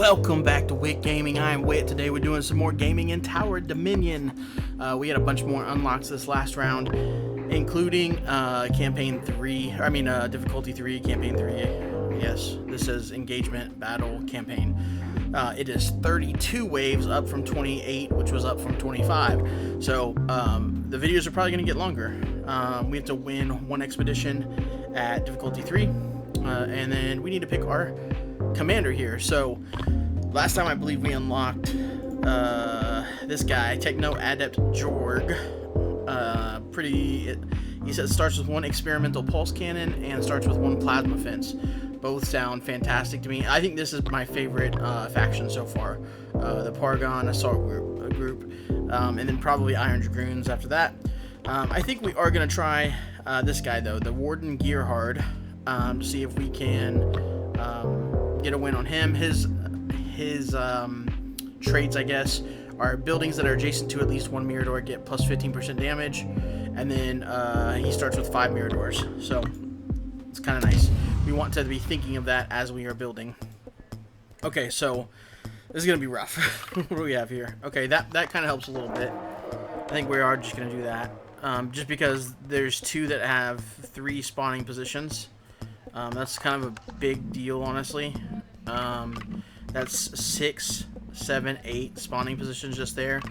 Welcome back to Wit Gaming. I am Wit. Today we're doing some more gaming in Tower Dominion. We had a bunch more unlocks this last round, including campaign 3. Difficulty 3, campaign 3. Yes, this is engagement, battle, campaign. It is 32 waves, up from 28, which was up from 25. So the videos are probably going to get longer. We have to win one expedition at difficulty 3, and then we need to pick our commander here. So last time I believe we unlocked this guy, Techno Adept Jorg. He says it starts with one experimental pulse cannon and starts with one plasma fence. Both sound fantastic to me. I think this is my favorite faction so far. The Paragon Assault group, and then probably Iron Dragoons after that. I think we are going to try this guy though, the Warden Gearhard, to see if we can get a win on him. His traits, I guess, are buildings that are adjacent to at least one Mirador get plus 15% damage, and then he starts with 5 Miradors, so it's kind of nice. We want to be thinking of that as we are building. Okay, so this is gonna be rough. What do we have here? Okay, that kind of helps a little bit. I think we are just gonna do that, just because there's 2 that have 3 spawning positions. That's kind of a big deal, honestly. That's 6, 7, 8 spawning positions just there.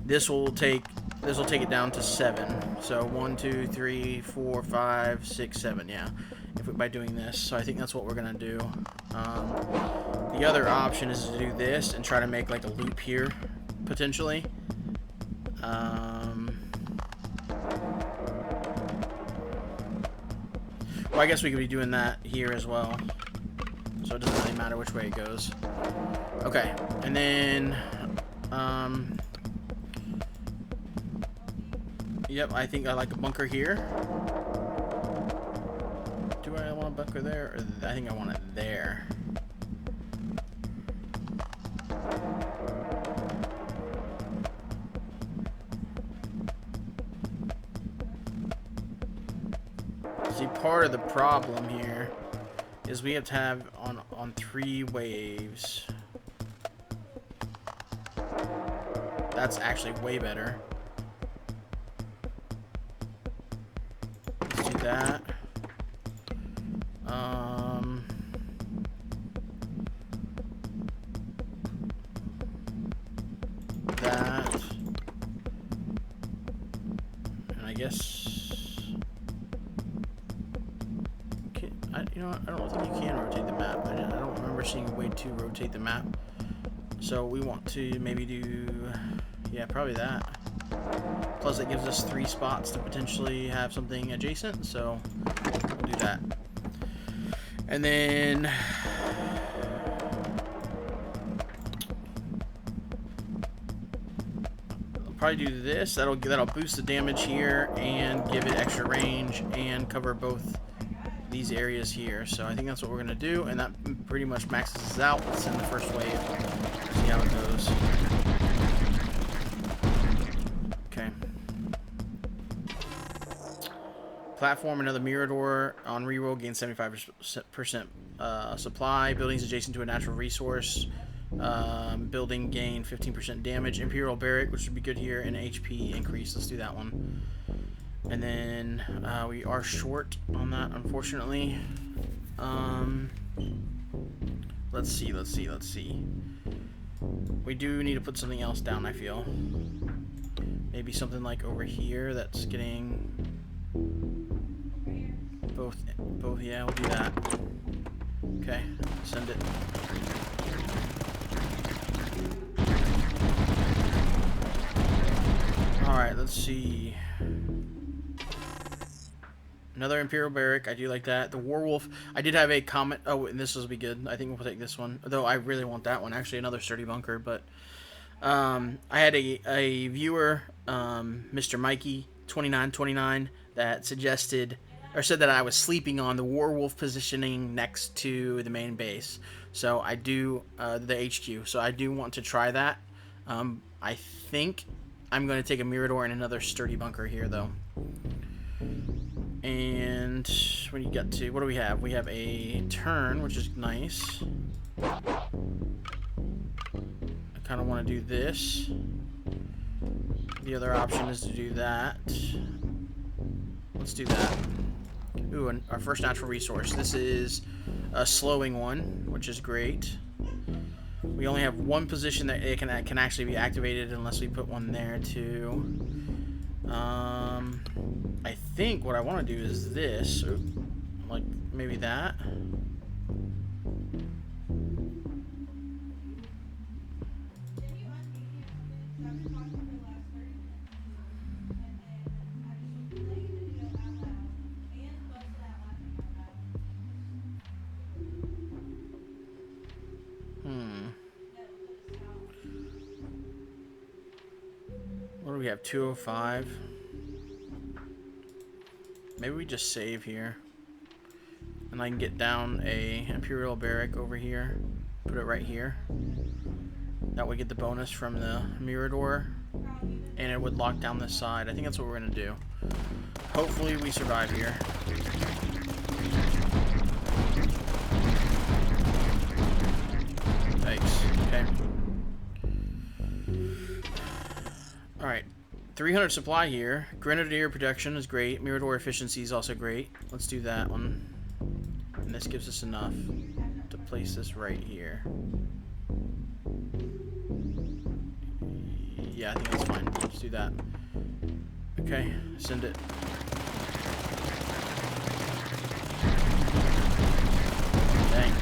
This will take it down to 7. So 1, 2, 3, 4, 5, 6, 7. Yeah, by doing this. So I think that's what we're gonna do. The other option is to do this and try to make like a loop here, potentially. Well, I guess we could be doing that here as well. So it doesn't really matter which way it goes. Okay, and then, yep, I think I like a bunker here. Do I want a bunker there? Or I think I want it there. See, part of the problem here is we have to have on 3 waves. That's actually way better. Let's do that. That. And I guess. You know what? I don't think you can rotate the map. I don't remember seeing a way to rotate the map. So we want to maybe do, yeah, probably that. Plus it gives us 3 spots to potentially have something adjacent, so we'll do that. And then I'll probably do this. That'll boost the damage here and give it extra range and cover both these areas here. So I think that's what we're gonna do, and that pretty much maxes us out. Let's send the first wave. See how it goes. Okay. Platform, another Mirador on reroll, gain 75% supply. Buildings adjacent to a natural resource. Building gain 15% damage. Imperial Barrack, which would be good here, and HP increase. Let's do that one. And then we are short on that, unfortunately. Let's see. We do need to put something else down, I feel. Maybe something like over here that's getting both. Yeah, we'll do that. Okay, send it. Alright, let's see. Another Imperial Barrack. I do like that. The Warwolf. I did have a comment. Oh, and this will be good. I think we'll take this one. Though I really want that one. Actually, another sturdy bunker. But I had a viewer, Mr. Mikey 2929, that suggested or said that I was sleeping on the Warwolf positioning next to the main base. So I do the HQ. So I do want to try that. I think I'm going to take a Mirador and another sturdy bunker here, though. And when you get to, what do we have? We have a turn, which is nice. I kind of want to do this. The other option is to do that. Let's do that. Ooh, and our first natural resource. This is a slowing one, which is great. We only have one position that it can actually be activated unless we put one there too. I think what I want to do is this, or like maybe that. What do we have? 205. Maybe we just save here. And I can get down a Imperial Barrack over here. Put it right here. That would get the bonus from the Mirador. And it would lock down this side. I think that's what we're going to do. Hopefully we survive here. Thanks. Okay. Alright. 300 supply here. Grenadier protection is great. Mirador efficiency is also great. Let's do that one. And this gives us enough to place this right here. Yeah, I think that's fine. Let's do that. Okay, send it. Dang.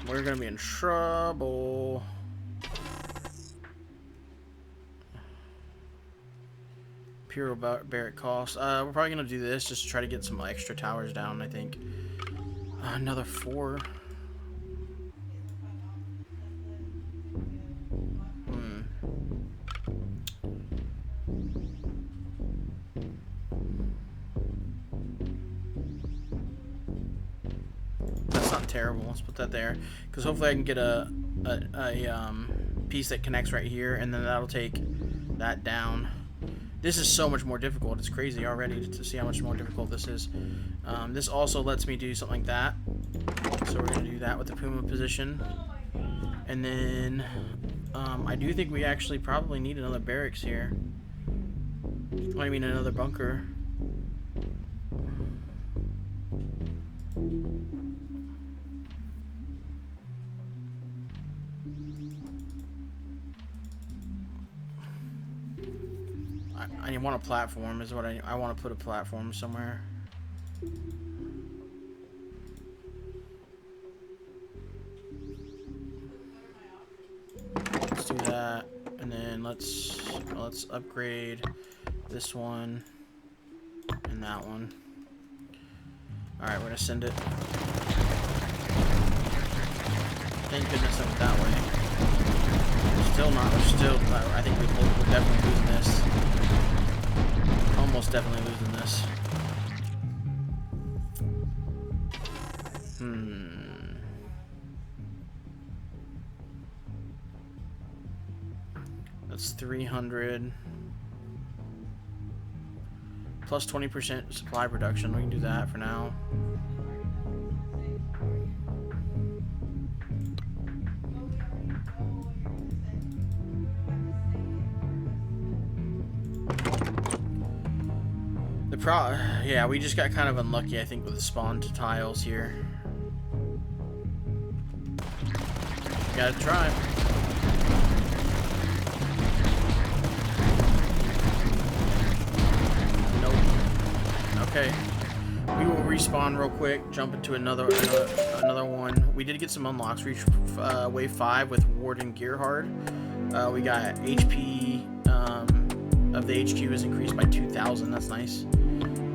We're gonna be in trouble. Imperial Barrack cost. We're probably gonna do this just to try to get some extra towers down, I think. Another 4. That's not terrible. Let's put that there, because hopefully I can get a piece that connects right here, and then that'll take that down. This is so much more difficult. It's crazy already to see how much more difficult this is. This also lets me do something like that. So we're going to do that with the Puma position. And then I do think we actually probably need another barracks here. I mean another bunker. I want a platform is what I want to put a platform somewhere. Let's do that, and then let's upgrade this one and that one. All right, we're gonna send it. Thank goodness I went that way. Still not. I think we're definitely losing this. Almost definitely losing this. That's 300 plus 20% supply production. We can do that for now. Yeah, we just got kind of unlucky, I think, with the spawn tiles here. Gotta try. Nope. Okay. We will respawn real quick, jump into another one. We did get some unlocks. Reach wave 5 with Warden Gearhard. We got HP of the HQ is increased by 2,000. That's nice.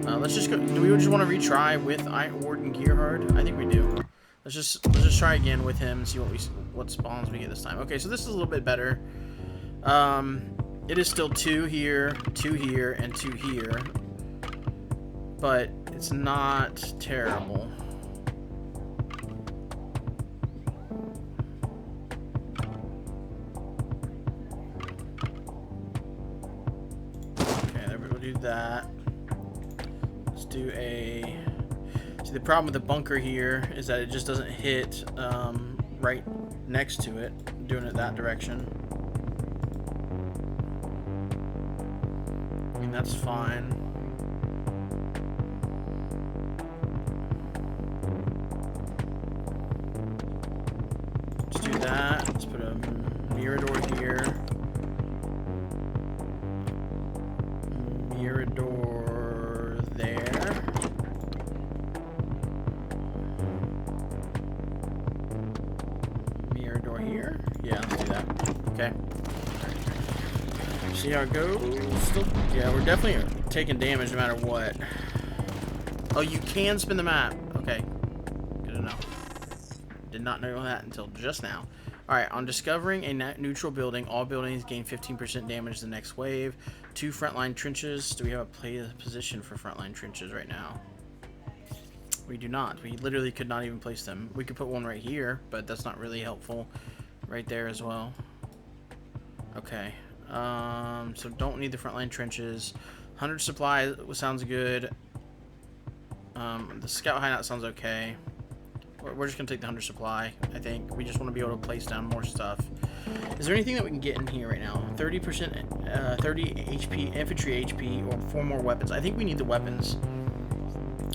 Let's just go. Do we just want to retry with Warden Gearhard? I think we do. Let's just try again with him and see what spawns we get this time. Okay, so this is a little bit better. It is still 2 here, 2 here, and 2 here, but it's not terrible. Okay, there we go. Do that. Let's do a. So the problem with the bunker here is that it just doesn't hit right next to it, doing it that direction. I mean, that's fine. Let's do that. Let's put a Mirador here. Mirador there. Mirador here. Yeah, let's do that. Okay. See how it goes? Still, yeah, we're definitely taking damage no matter what. Oh, you can spin the map. Okay. Good to know. Did not know that until just now. Alright, on discovering a neutral building, all buildings gain 15% damage the next wave. 2 frontline trenches. Do we have a position for frontline trenches right now? We do not. We literally could not even place them. We could put one right here, but that's not really helpful. Right there as well. Okay. So don't need the frontline trenches. 100 supply sounds good. The scout hideout sounds okay. We're just gonna take the 100 supply. I think we just want to be able to place down more stuff. Is there anything that we can get in here right now? 30%, 30 HP, infantry HP, or 4 more weapons. I think we need the weapons.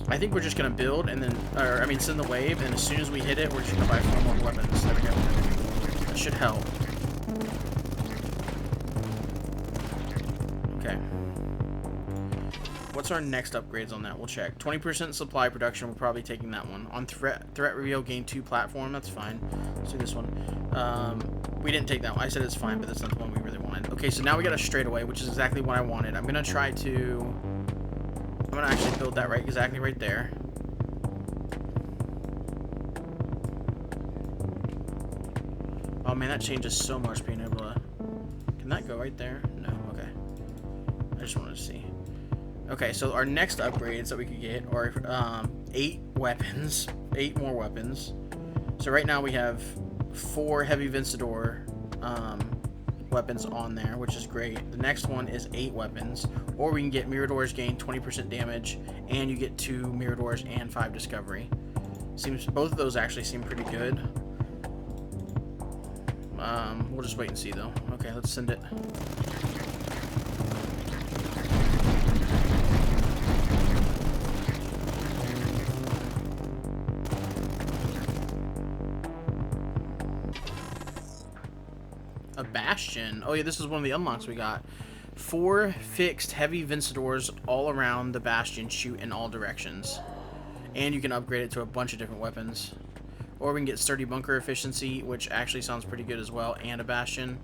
I think we're just gonna build and then, or I mean, send the wave, and as soon as we hit it, we're just gonna buy 4 more weapons. There we go. That should help. Okay. What's our next upgrades on that? We'll check. 20% supply production. We're probably taking that one. On threat reveal, gain 2 platform. That's fine. Let's do this one. We didn't take that one. I said it's fine, but that's not the one we really wanted. Okay, so now we got a straightaway, which is exactly what I wanted. I'm gonna try to. I'm gonna actually build that exactly right there. Oh man, that changes so much being able to. Can that go right there? No. Okay. I just wanted to see. Okay, so our next upgrades that we could get are 8 weapons, 8 more weapons. So right now we have 4 heavy Vencedor weapons on there, which is great. The next one is 8 weapons, or we can get Miradors gain 20% damage, and you get 2 Miradors and 5 discovery. Seems both of those actually seem pretty good. We'll just wait and see though. Okay, let's send it. A bastion. Oh yeah, this is one of the unlocks we got. 4 fixed heavy Vencedors all around the bastion, shoot in all directions. And you can upgrade it to a bunch of different weapons. Or we can get sturdy bunker efficiency, which actually sounds pretty good as well, and a bastion.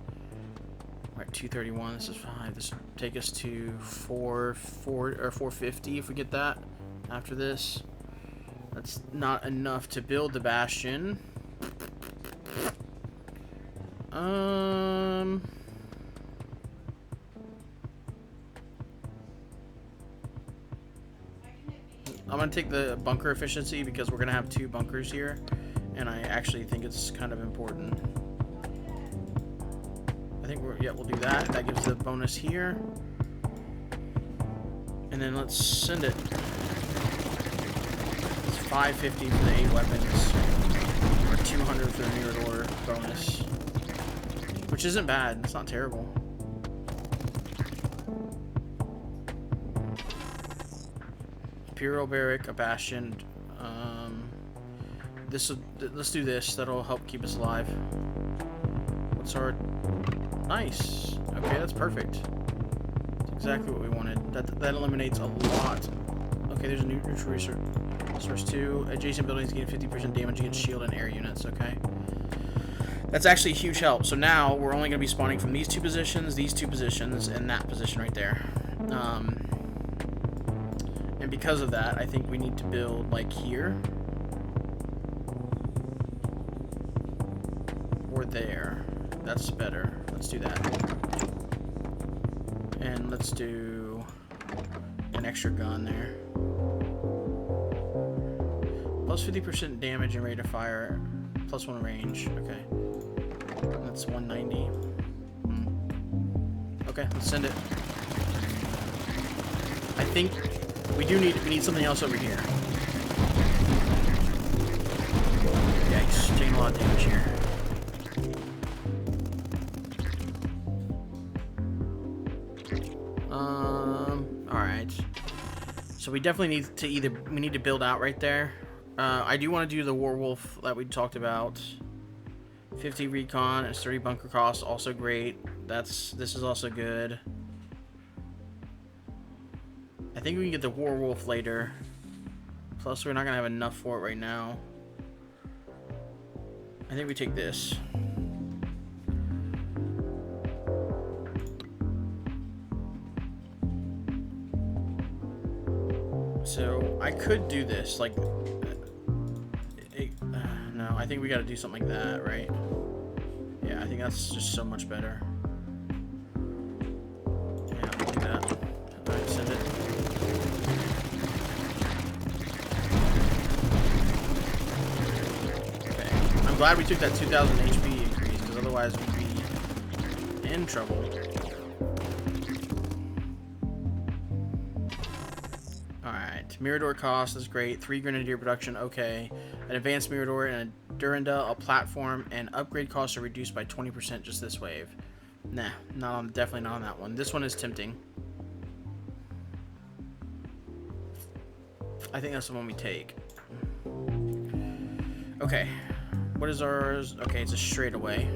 We're at 231. This is 5. This will take us to 450 if we get that after this. That's not enough to build the bastion. I'm gonna take the bunker efficiency because we're gonna have 2 bunkers here, and I actually think it's kind of important. I think we'll do that. That gives the bonus here, and then let's send it. It's 550 for the 8 weapons, or 200 for the Mirador bonus. Which isn't bad. It's not terrible. Imperial Barrack, a bastion. Let's do this. That'll help keep us alive. What's our... Nice. Okay, that's perfect. That's exactly what we wanted. That eliminates a lot. Okay, there's a new neutral resource 2. Adjacent buildings gain 50% damage against shield and air units. Okay. That's actually a huge help. So now we're only going to be spawning from these 2 positions, and that position right there. And because of that, I think we need to build like here. Or there. That's better. Let's do that. And let's do an extra gun there. Plus 50% damage and rate of fire. Plus 1 range. Okay. That's 190. Okay, let's send it. I think we need something else over here. lot of damage here. Alright. So we definitely need to build out right there. I do want to do the Warwolf that we talked about. 50 recon and 30 bunker cost, also great. This is also good. I think we can get the Warwolf later. Plus, we're not gonna have enough for it right now. I think we take this. So I could do this, like, no, I think we got to do something like that, right? Yeah, I think that's just so much better. Yeah, I'll do that. All right, send it. Okay, I'm glad we took that 2,000 HP increase, because otherwise we'd be in trouble. Mirador cost is great. 3 Grenadier production, okay. An advanced Mirador and a Durandal, a platform, and upgrade costs are reduced by 20% just this wave. Nah, definitely not on that one. This one is tempting. I think that's the one we take. Okay. What is ours? Okay, it's a straightaway.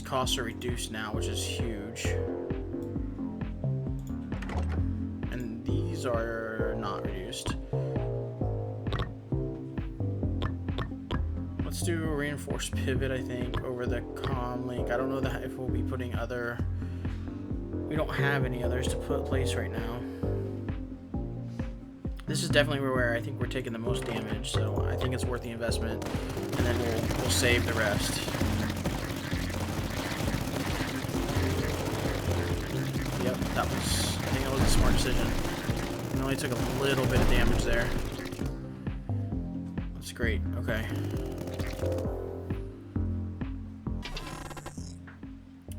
Costs are reduced now, which is huge, and these are not reduced. Let's do a reinforced pivot, I think, over the comm link. I don't know that if we'll be putting other. We don't have any others to put in place right now. This is definitely where I think we're taking the most damage, so I think it's worth the investment, and then we'll save the rest. Yep, I think that was a smart decision. We only took a little bit of damage there. That's great, okay.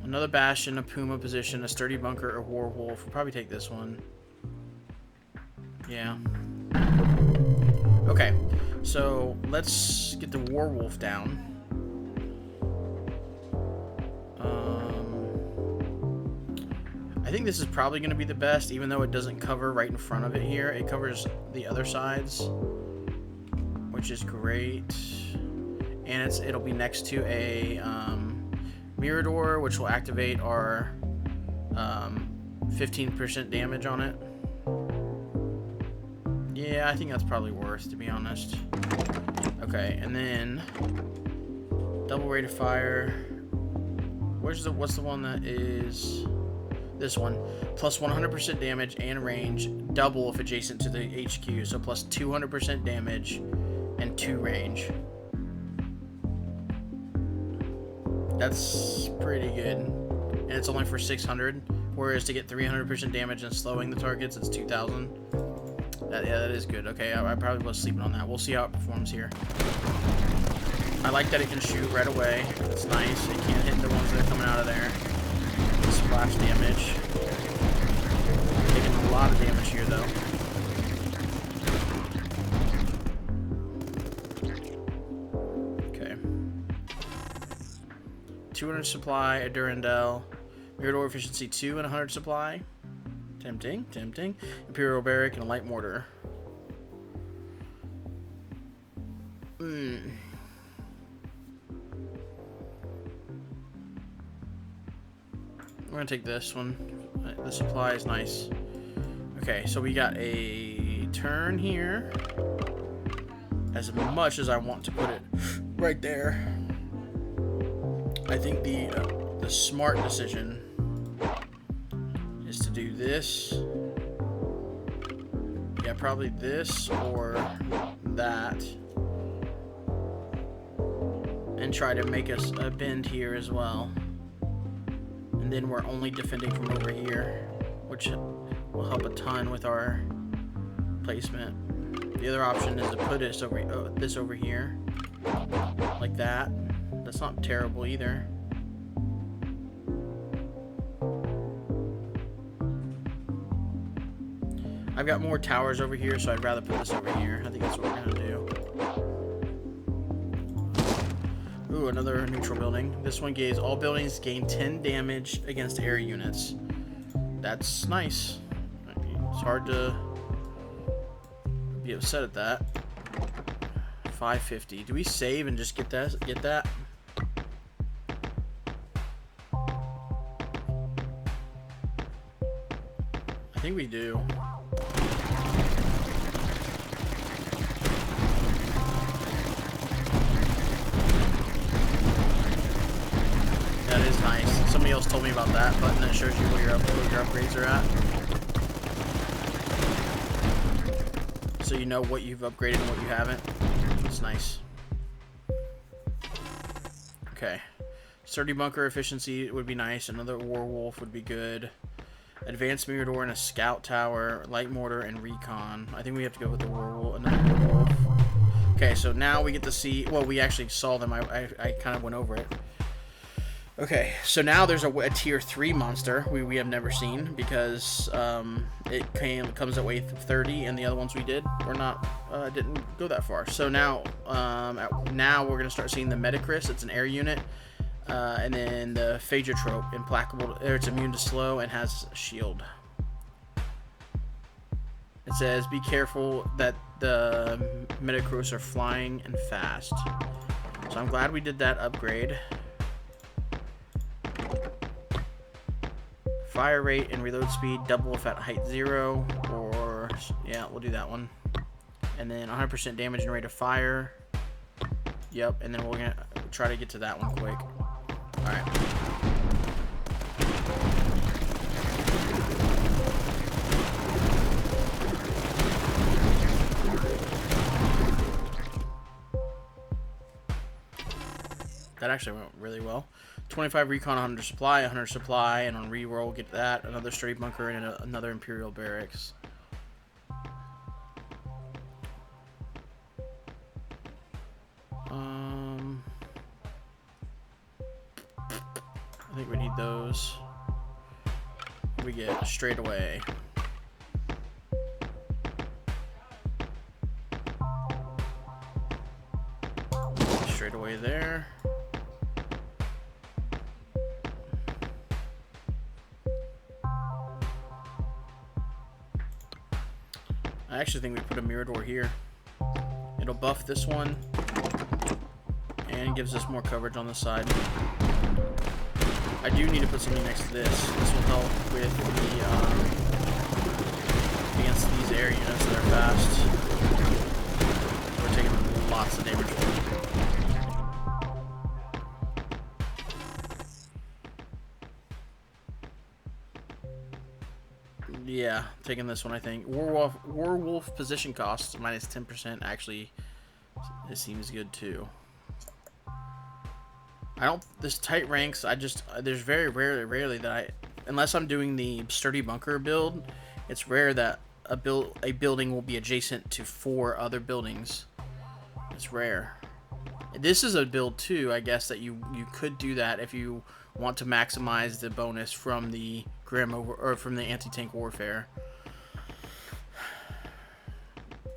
Another Bastion, a Puma position, a Sturdy Bunker, or Warwolf. We'll probably take this one. Yeah. Okay, so let's get the Warwolf down. I think this is probably going to be the best, even though it doesn't cover right in front of it here. It covers the other sides, which is great. And it'll be next to a Mirador, which will activate our 15% damage on it. Yeah, I think that's probably worth, to be honest. Okay, and then double rate of fire. What's the one that is... This one, plus 100% damage and range, double if adjacent to the HQ, so plus 200% damage and 2 range. That's pretty good, and it's only for 600, whereas to get 300% damage and slowing the targets, it's 2,000. Yeah, that is good. Okay, I probably was sleeping on that. We'll see how it performs here. I like that it can shoot right away. It's nice. It can't hit the ones that are coming out of there. Splash damage. Taking a lot of damage here, though. Okay. 200 supply, a Durandal. Mirador efficiency 2 and 100 supply. Tempting, tempting. Imperial Barrack and a light mortar. We're gonna take this one. The supply is nice. Okay, so we got a turn here. As much as I want to put it right there, I think the smart decision is to do this. Yeah, probably this or that, and try to make us a bend here as well. And then we're only defending from over here, which will help a ton with our placement. The other option is to put this over here Like that. That's not terrible either. I've got more towers over here, so I'd rather put this over here. I think that's what we're gonna do. Ooh, another neutral building. This one gains all buildings gain 10 damage against air units. That's nice. It's hard to be upset at that. 550. Do we save and just get that? I think we do. That is nice. Somebody else told me about that button that shows you where your upgrades are at. So you know what you've upgraded and what you haven't. It's nice. Okay. Sturdy bunker efficiency would be nice. Another Warwolf would be good. Advanced Mirador and a Scout Tower, Light Mortar, and Recon. I think we have to go with the Warwolf. Another Warwolf. Okay, so now we get to see... Well, we actually saw them. I kind of went over it. Okay, so now there's a tier 3 monster we have never seen because it comes at wave 30, and the other ones we did were not didn't go that far. So now now we're gonna start seeing the Metacris. It's an air unit, and then the Phaedratrope, implacable. It's immune to slow and has a shield. It says be careful that the Metacris are flying and fast. So I'm glad we did that upgrade. Fire rate and reload speed, double if at height 0, or, yeah, we'll do that one. And then 100% damage and rate of fire. Yep, and then we're gonna try to get to that one quick. Alright. That actually went really well. 25 recon, 100 supply, 100 supply, and on reroll get that. Another sturdy bunker and another Imperial barracks. I think we need those. We get straight away. Straight away there. I actually think we put a Mirador here. It'll buff this one and gives us more coverage on the side. I do need to put something next to this. This will help with the against these air units that are fast. We're taking lots of damage from them. Yeah, taking this one, I think. Warwolf position cost minus 10%. Actually, it seems good too. This tight ranks, there's very rarely that unless I'm doing the sturdy bunker build, it's rare that a building will be adjacent to 4 other buildings. It's rare. This is a build too, I guess, that you could do that if you want to maximize the bonus from the from the anti-tank warfare.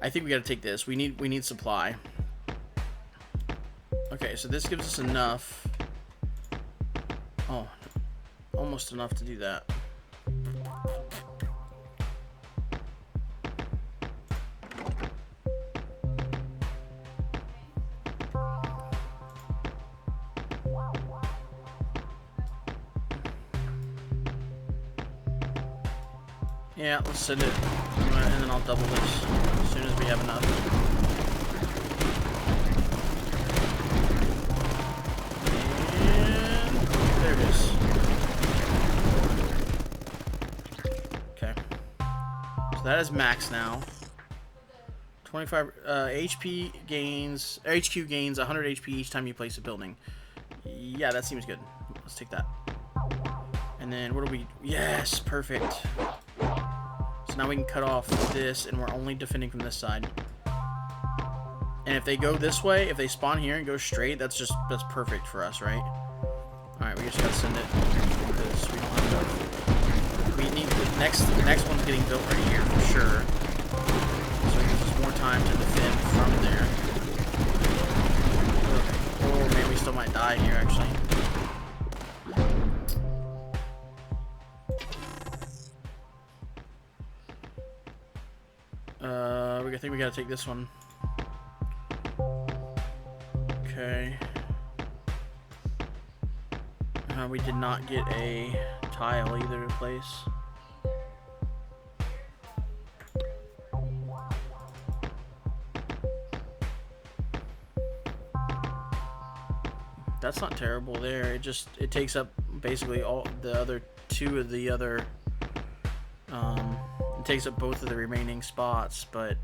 I think we got to take this. We need supply. Okay, so this gives us enough. Oh, almost enough to do that. Yeah, let's send it, and then I'll double this as soon as we have enough. And there it is. Okay. So that is max now. 25 HP gains, HQ gains 100 HP each time you place a building. Yeah, that seems good. Let's take that. And then what do we? Yes, perfect. So now we can cut off this, and we're only defending from this side. And if they go this way, if they spawn here and go straight, that's perfect for us, right? Alright, we just gotta send it because we don't have enough. We need the next one's getting built right here for sure. So it gives us more time to defend from there. Oh man, we still might die here actually. I think we gotta take this one. Okay. We did not get a tile either to place. That's not terrible there. It takes up basically all the other two of the other. It takes up both of the remaining spots, but.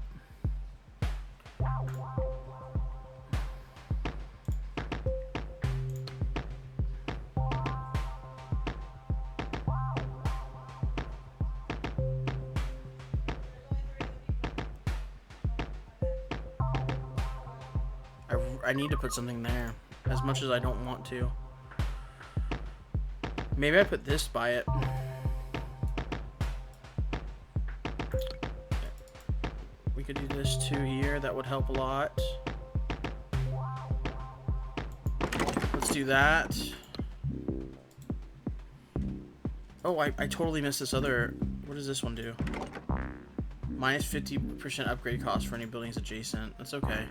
I need to put something there, as much as I don't want to. Maybe I put this by it. We could do this too here, that would help a lot. Let's do that. Oh, I totally missed this other... What does this one do? Minus 50% upgrade cost for any buildings adjacent. That's okay.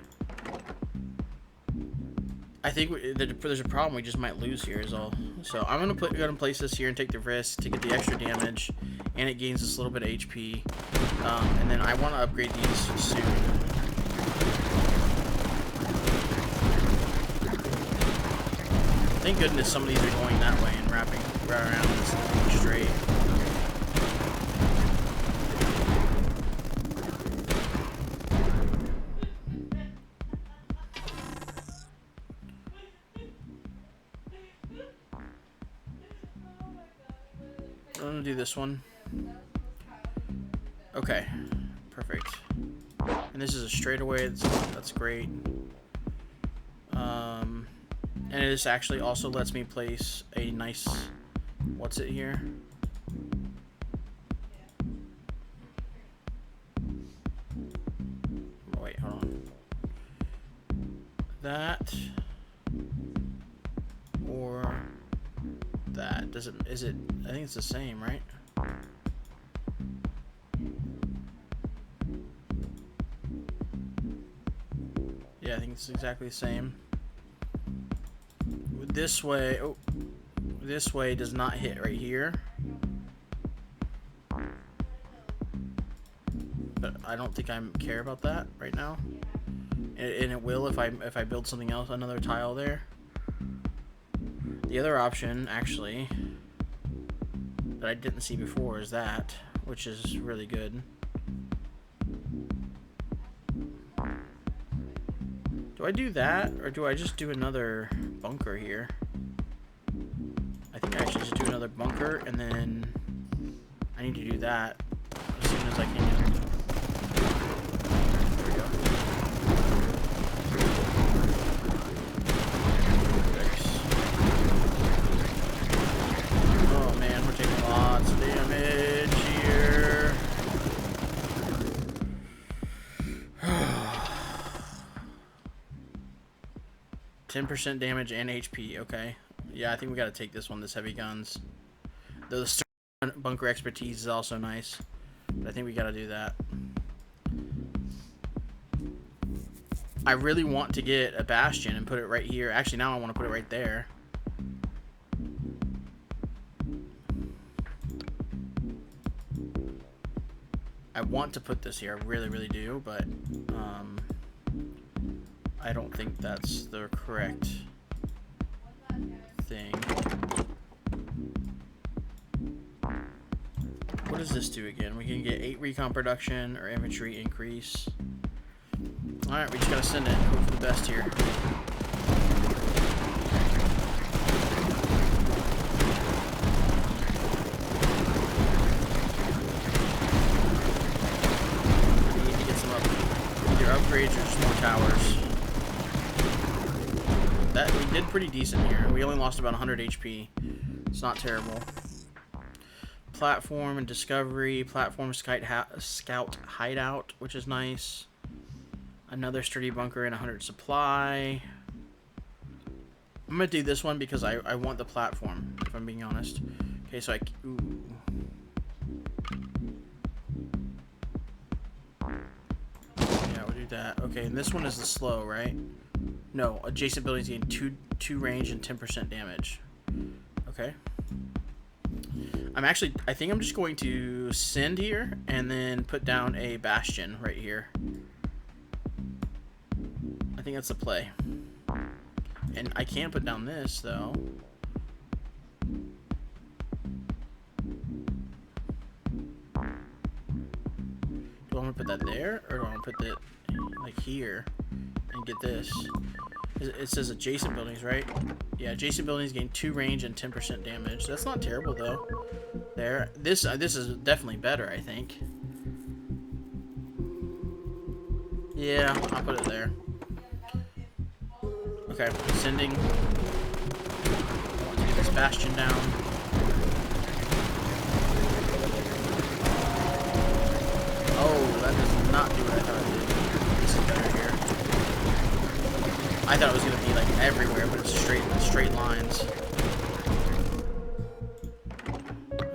I think there's a problem we just might lose here is all. So I'm gonna go ahead and place this here and take the risk to get the extra damage, and it gains us a little bit of HP. And then I want to upgrade these soon. Thank goodness some of these are going that way and wrapping right around instead of straight. I'm gonna do this one. Okay, perfect. And this is a straightaway. That's great. And this actually also lets me place a nice. What's it here? Oh, wait, hold on. That or that doesn't. Is it? I think it's the same, right? Yeah, I think it's exactly the same. This way, oh, this way does not hit right here. But I don't think I care about that right now. And it will if I build something else, another tile there. The other option, actually, that I didn't see before is that, which is really good. Do I do that, or do I just do another bunker here? I think I actually just do another bunker, and then I need to do that as soon as I can. There we go. Oh man, we're taking lots of damage here. 10% damage and HP, okay. Yeah, I think we gotta take this one, this heavy guns. Though the bunker expertise is also nice. But I think we gotta do that. I really want to get a bastion and put it right here. Actually, now I want to put it right there. I want to put this here, I really, really do, but I don't think that's the correct thing. What does this do again? We can get 8 recon production or infantry increase. Alright, we just gotta send it. Hope for the best here. I need to get some either upgrades or just more towers. that we did pretty decent here. We only lost about 100 HP. It's not terrible. Platform and discovery. Platform scout hideout, which is nice. Another sturdy bunker and 100 supply. I'm gonna do this one because I want the platform, if I'm being honest. Okay, so ooh. Yeah, we'll do that. Okay, and this one is the slow, right? No, adjacent buildings gain 2 range and 10% damage. Okay. I think I'm just going to send here and then put down a bastion right here. I think that's the play. And I can put down this, though. Do I want to put that there? Or do I want to put that, like, here? And get this. It says adjacent buildings, right? Yeah, adjacent buildings gain 2 range and 10% damage. That's not terrible, though. There. This is definitely better, I think. Yeah, I'll put it there. Okay, sending. I want to get this bastion down. Oh, that does not do what I thought it did. This is better here. I thought it was going to be like everywhere, but it's straight lines.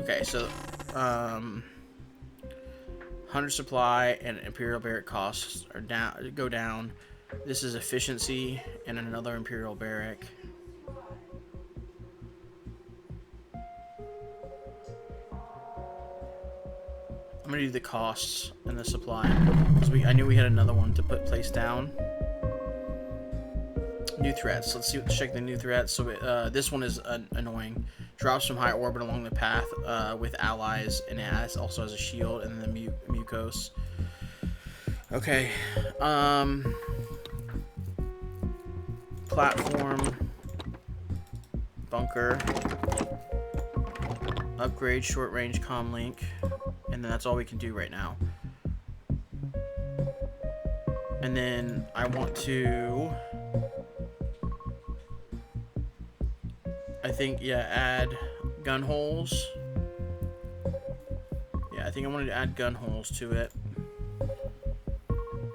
Okay, so 100 supply and Imperial Barrack costs are go down. This is efficiency and another Imperial Barrack. I'm gonna do the costs and the supply because I knew we had another one to place down. New threats. Let's check the new threats. So this one is annoying. Drops from high orbit along the path with allies, and it also has a shield and then the Mucos. Okay. Platform. Bunker. Upgrade short range comm link. And then that's all we can do right now. And then I want to... I think, yeah, add gun holes. Yeah, I think I wanted to add gun holes to it.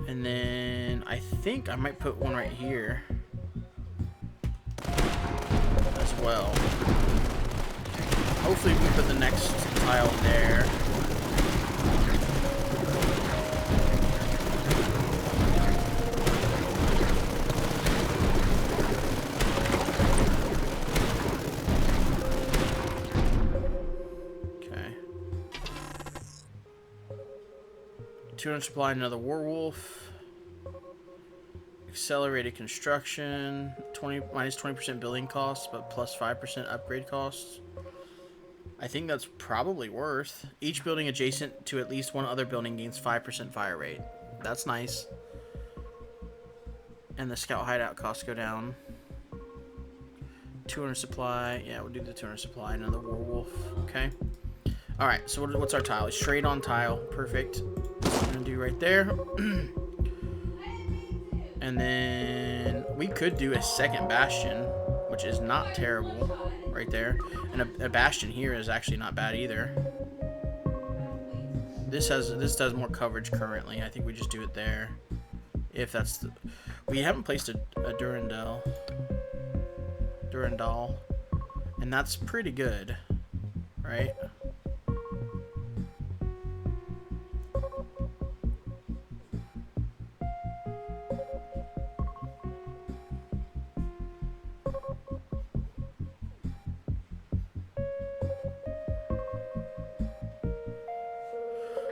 And then I think I might put one right here as well. Hopefully we can put the next tile there. Supply another werewolf. Accelerated construction. Minus 20% building costs, but plus 5% upgrade costs. I think that's probably worth. Each building adjacent to at least one other building gains 5% fire rate. That's nice. And the scout hideout costs go down. 200 supply. Yeah, we'll do the 200 supply. Another werewolf. Okay. All right. So what's our tile? Straight on tile. Perfect. I'm gonna do right there. And then we could do a second bastion, which is not terrible right there. And a bastion here is actually not bad either. This does more coverage currently. I think we just do it there. If that's the... We haven't placed a Durandal. And that's pretty good, right?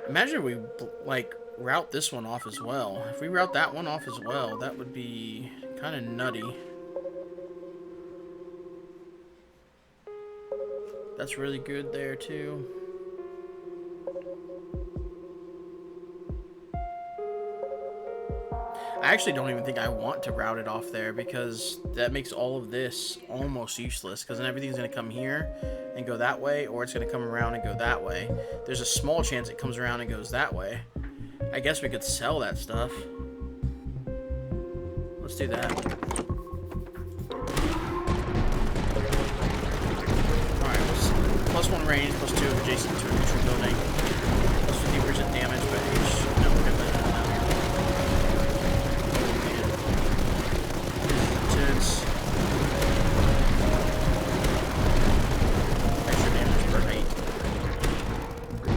Imagine if we, like, route this one off as well. If we route that one off as well, that would be kind of nutty. That's really good there, too. I actually don't even think I want to route it off there because that makes all of this almost useless because then everything's going to come here and go that way, or it's going to come around and go that way. There's a small chance it comes around and goes that way. I guess we could sell that stuff. Let's do that. +1 range, +2 if adjacent to a neutral building, +15% damage by each. No, we're gonna let it out. Oh man. Intense. Extra damage per 8.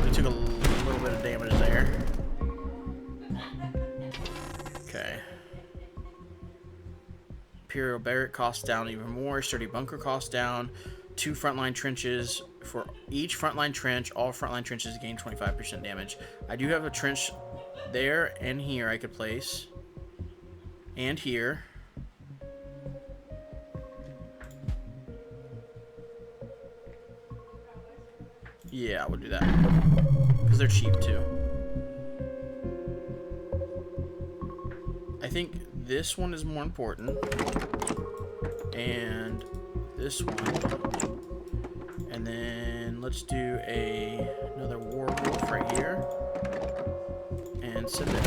We took a little bit of damage there. Okay. Imperial Barrack costs down even more. Sturdy Bunker costs down. 2 frontline trenches. For each frontline trench, all frontline trenches gain 25% damage. I do have a trench there and here I could place. And here. Yeah, we'll do that. Because they're cheap too. I think this one is more important. And this one. And then let's do another Warwolf right here. And send it.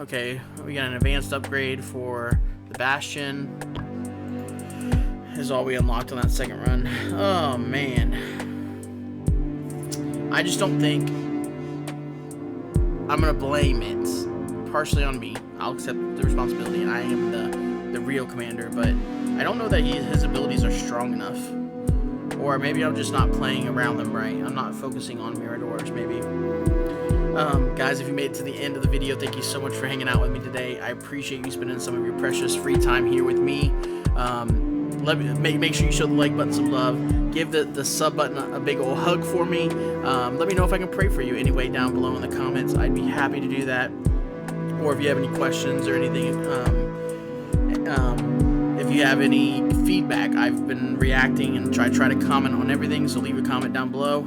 Okay, we got an advanced upgrade for the Bastion. Is all we unlocked on that second run. Oh man, I just don't think I'm gonna blame it partially on me. I'll accept the responsibility. I am the real commander, but I don't know that his abilities are strong enough, or maybe I'm just not playing around them right. I'm not focusing on Miradors, maybe. Guys, if you made it to the end of the video, thank you so much for hanging out with me today. I appreciate you spending some of your precious free time here with me. Make sure you show the like button some love. Give the sub button a big old hug for me. Let me know if I can pray for you anyway down below in the comments. I'd be happy to do that. Or if you have any questions or anything, if you have any feedback, I've been reacting and try to comment on everything, so leave a comment down below.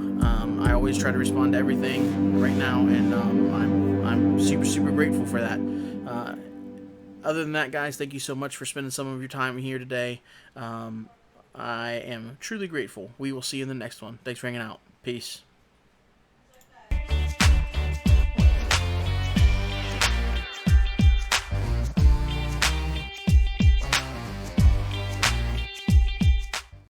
I always try to respond to everything right now, and I'm super grateful for that. Other than that, guys, thank you so much for spending some of your time here today. I am truly grateful. We will see you in the next one. Thanks for hanging out. Peace.